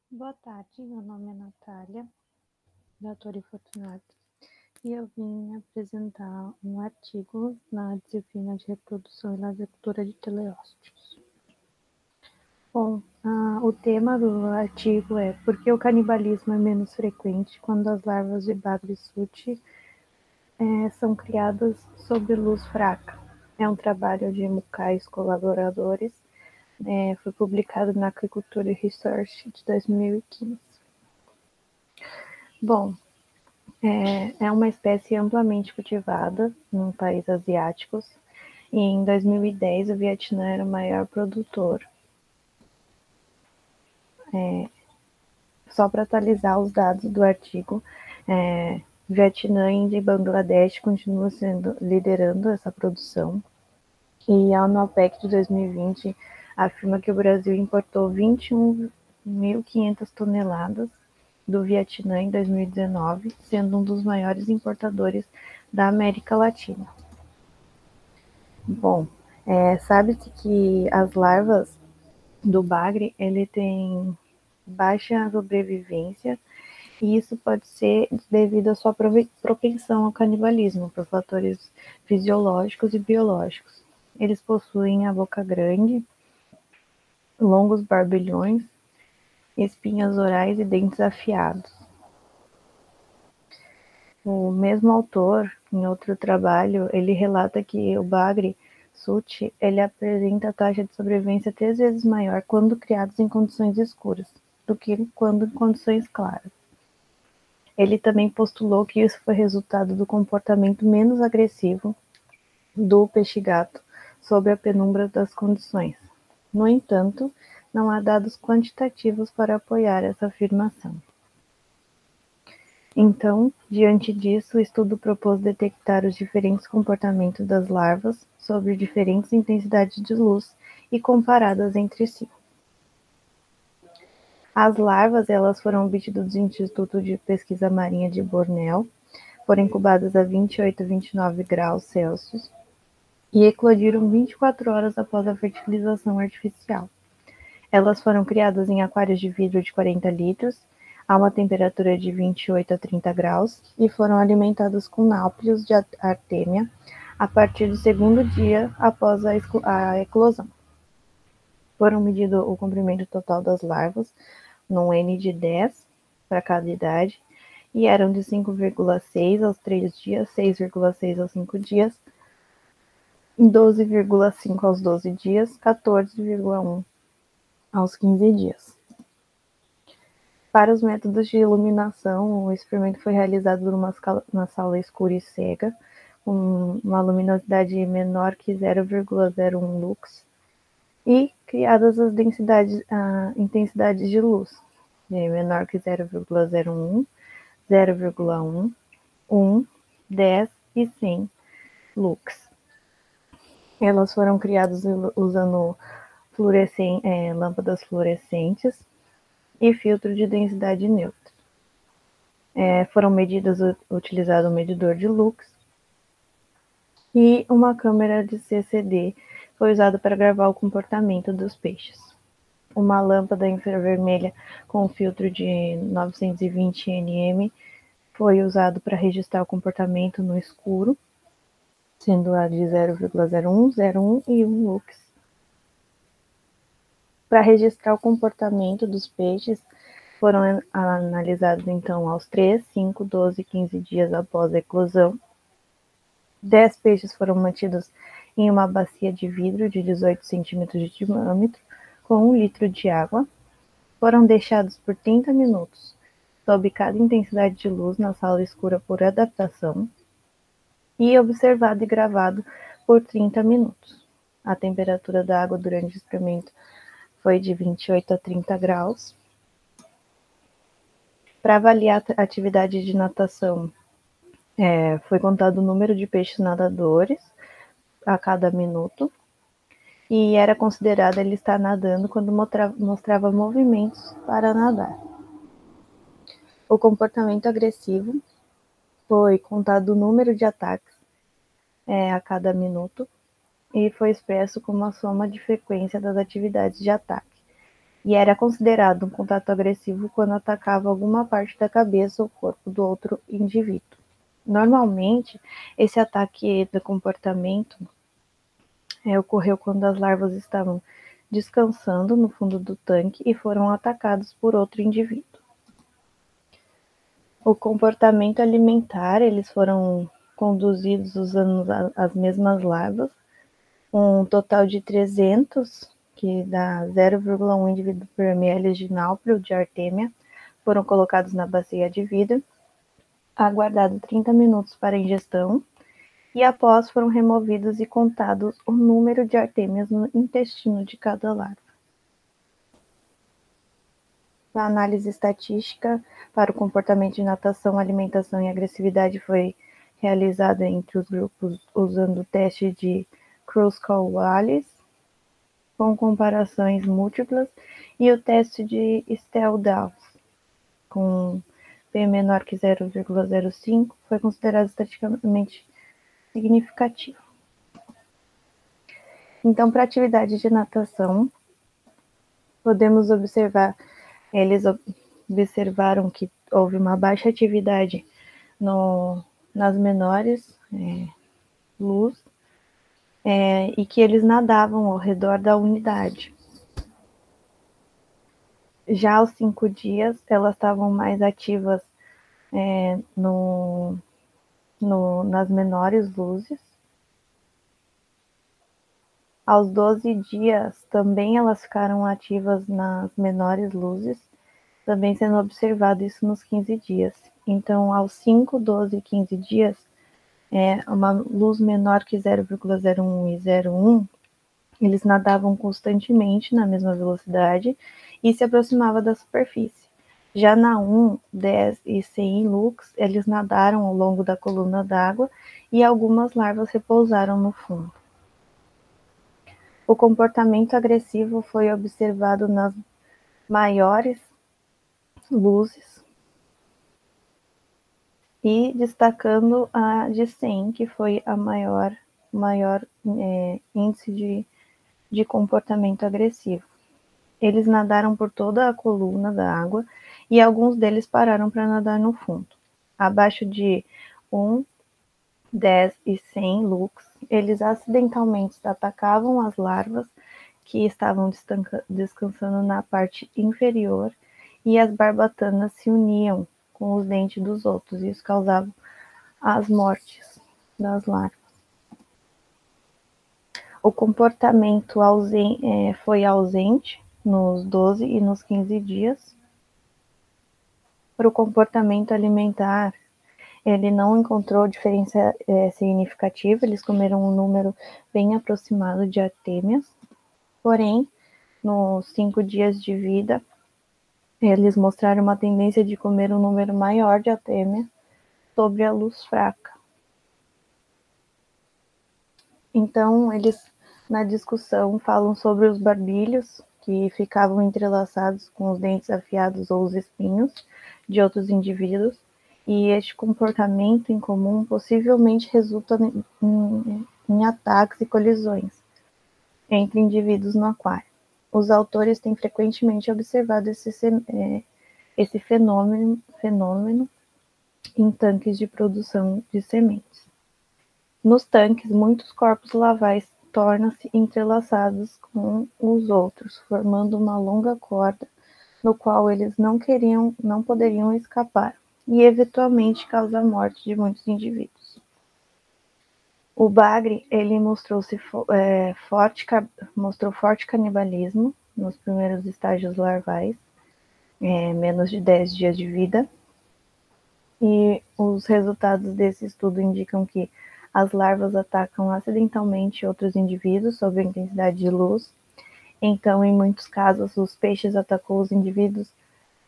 Boa tarde, meu nome é Natália, da Tori Fortunato, e eu vim apresentar um artigo na disciplina de reprodução e lasercultura de teleósteos. Bom, o tema do artigo é por que o canibalismo é menos frequente quando as larvas de Bagre suti são criadas sob luz fraca. É um trabalho de Mucais colaboradores, foi publicado na Agriculture Research de 2015. Bom, é uma espécie amplamente cultivada em países asiáticos e em 2010 o Vietnã era o maior produtor. Só para atualizar os dados do artigo, Vietnã, Índia e Bangladesh continuam liderando essa produção. E a ONU-OPEC de 2020 afirma que o Brasil importou 21.500 toneladas do Vietnã em 2019, sendo um dos maiores importadores da América Latina. Bom, sabe-se que as larvas do bagre ele tem baixa sobrevivência e isso pode ser devido à sua propensão ao canibalismo por fatores fisiológicos e biológicos. Eles possuem a boca grande, longos barbilhões, espinhas orais e dentes afiados. O mesmo autor, em outro trabalho, ele relata que o bagre suti ele apresenta a taxa de sobrevivência 3 vezes maior quando criados em condições escuras do que quando em condições claras. Ele também postulou que isso foi resultado do comportamento menos agressivo do peixe-gato sob a penumbra das condições. No entanto, não há dados quantitativos para apoiar essa afirmação. Então, diante disso, o estudo propôs detectar os diferentes comportamentos das larvas sobre diferentes intensidades de luz e compará-las entre si. As larvas elas foram obtidas do Instituto de Pesquisa Marinha de Bornéu, foram incubadas a 28 a 29 graus Celsius e eclodiram 24 horas após a fertilização artificial. Elas foram criadas em aquários de vidro de 40 litros, a uma temperatura de 28 a 30 graus, e foram alimentadas com náuplios de artêmia a partir do segundo dia após a eclosão. Foram medido o comprimento total das larvas, num N de 10 para cada idade, e eram de 5,6 aos 3 dias, 6,6 aos 5 dias, 12,5 aos 12 dias, 14,1 aos 15 dias. Para os métodos de iluminação, o experimento foi realizado numa sala escura e cega, com uma luminosidade menor que 0,01 lux, e criadas as intensidades de luz, menor que 0,01, 0,1, 1, 10 e 100 lux. Elas foram criadas usando lâmpadas fluorescentes e filtro de densidade neutra. Foram medidas utilizado um medidor de lux e uma câmera de CCD foi usada para gravar o comportamento dos peixes. Uma lâmpada infravermelha com filtro de 920 nm foi usado para registrar o comportamento no escuro, sendo a de 0,01, 0,1 e 1 lux. Para registrar o comportamento dos peixes, foram analisados então aos 3, 5, 12 e 15 dias após a eclosão. 10 peixes foram mantidos em uma bacia de vidro de 18 centímetros de diâmetro, com 1 litro de água. Foram deixados por 30 minutos, sob cada intensidade de luz na sala escura por adaptação, e observado e gravado por 30 minutos. A temperatura da água durante o experimento foi de 28 a 30 graus. Para avaliar a atividade de natação, foi contado o número de peixes nadadores a cada minuto e era considerado ele estar nadando quando mostrava movimentos para nadar. O comportamento agressivo foi contado o número de ataques a cada minuto e foi expresso como a soma de frequência das atividades de ataque. e era considerado um contato agressivo quando atacava alguma parte da cabeça ou corpo do outro indivíduo. Normalmente, esse ataque de comportamento ocorreu quando as larvas estavam descansando no fundo do tanque e foram atacados por outro indivíduo. O comportamento alimentar, eles foram conduzidos usando as mesmas larvas, um total de 300, que dá 0,1 indivíduo por ml de náuprio de artêmia, foram colocados na bacia de vidro, aguardado 30 minutos para ingestão, e após foram removidos e contados o número de artêmias no intestino de cada larva. A análise estatística para o comportamento de natação, alimentação e agressividade foi realizada entre os grupos usando o teste de Kruskal-Wallis, com comparações múltiplas, e o teste de Stell-Dawes, com P menor que 0,05, foi considerado estatisticamente significativo. Então, para a atividade de natação, podemos observar, eles observaram que houve uma baixa atividade nas menores luz, e que eles nadavam ao redor da unidade. Já aos 5 dias, elas estavam mais ativas nas menores luzes. Aos 12 dias, também elas ficaram ativas nas menores luzes, também sendo observado isso nos 15 dias. Então, aos 5, 12 e 15 dias, uma luz menor que 0,01 e 0,1, eles nadavam constantemente na mesma velocidade e se aproximava da superfície. Já na 1, 10 e 100 lux, eles nadaram ao longo da coluna d'água e algumas larvas repousaram no fundo. O comportamento agressivo foi observado nas maiores luzes e destacando a de 100, que foi a maior índice de comportamento agressivo. Eles nadaram por toda a coluna da água e alguns deles pararam para nadar no fundo. Abaixo de 1, 10 e 100 lux, eles acidentalmente atacavam as larvas que estavam descansando na parte inferior e as barbatanas se uniam com os dentes dos outros. Isso causava as mortes das larvas. O comportamento foi ausente nos 12 e nos 15 dias. Para o comportamento alimentar, ele não encontrou diferença significativa, eles comeram um número bem aproximado de artêmias, porém, nos 5 dias de vida, eles mostraram uma tendência de comer um número maior de artêmias sobre a luz fraca. Então, eles, na discussão, falam sobre os barbilhos, que ficavam entrelaçados com os dentes afiados ou os espinhos de outros indivíduos, e este comportamento em comum possivelmente resulta em ataques e colisões entre indivíduos no aquário. Os autores têm frequentemente observado esse fenômeno em tanques de produção de sementes. Nos tanques, muitos corpos lavais tornam-se entrelaçados com os outros, formando uma longa corda no qual eles não poderiam escapar, e eventualmente causa a morte de muitos indivíduos. O bagre, ele mostrou forte canibalismo nos primeiros estágios larvais, menos de 10 dias de vida, e os resultados desse estudo indicam que as larvas atacam acidentalmente outros indivíduos sob a intensidade de luz. Então, em muitos casos, os peixes atacam os indivíduos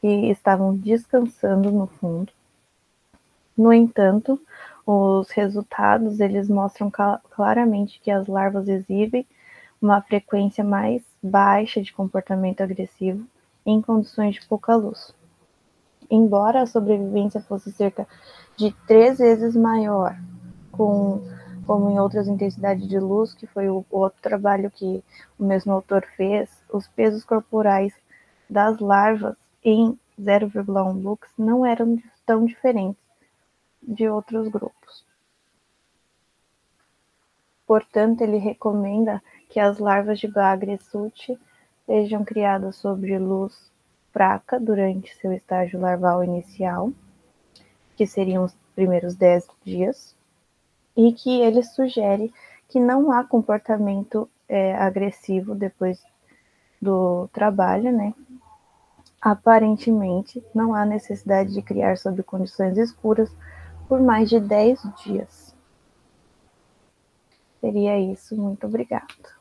que estavam descansando no fundo. No entanto, os resultados eles mostram claramente que as larvas exibem uma frequência mais baixa de comportamento agressivo em condições de pouca luz. Embora a sobrevivência fosse cerca de 3 vezes maior, como em outras intensidades de luz, que foi o outro trabalho que o mesmo autor fez, os pesos corporais das larvas em 0,1 lux não eram tão diferentes de outros grupos. Portanto, ele recomenda que as larvas de Bagre sut sejam criadas sob luz fraca durante seu estágio larval inicial, que seriam os primeiros 10 dias, e que ele sugere que não há comportamento agressivo depois do trabalho, né? Aparentemente, não há necessidade de criar sob condições escuras por mais de 10 dias. Seria isso. Muito obrigada.